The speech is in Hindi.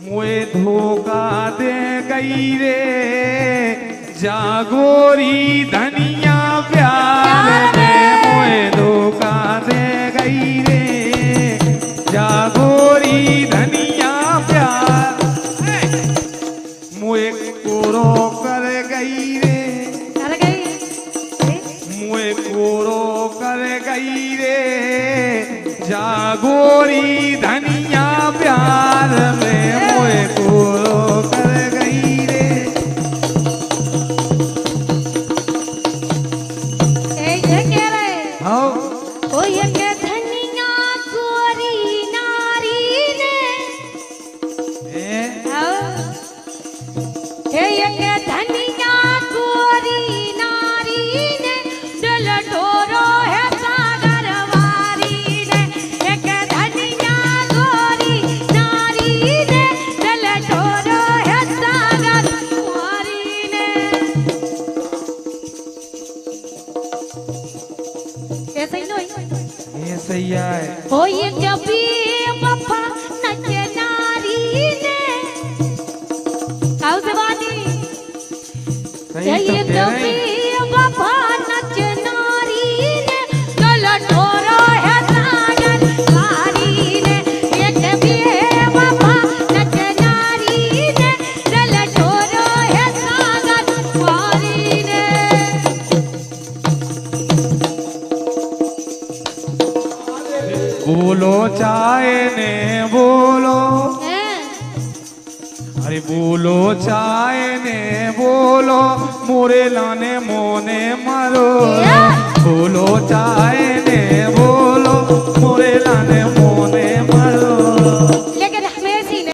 मुए धोखा दे गई रे जागोरी धनिया प्यार में मुए धोखा दे गई रे जागोरी धनिया प्यार मुए कोरो कर गई रे मुए कोरो कर गई रे जागोरी धनिया प्यार में मुए कोरो कर गई रे ये कह रहे हाँ ओ ये के धनिया गोरी नारी ने ये के धनिया गोरी नारी ने दिल डोरो है सागर वारी ने ये के धनिया गोरी नारी ने दिल डोरो है सागर वारी ने ऐसे ही नहीं ये सही है ओ ये कभी वफा नच नारी ने काऊ से बानी सही ये तो कह रहे कभी हैं। वफा नच नारी ने गल ठोरो है सागर वारी ने ये कभी वफा नच नारी ने गल ठोरो है सागर वारी ने बोलो चाहे ने बोलो अरे बोलो चाहे ने बोलो मोरे लाने मोने मरो बोलो चाहे ने बोलो मोरे लाने मोने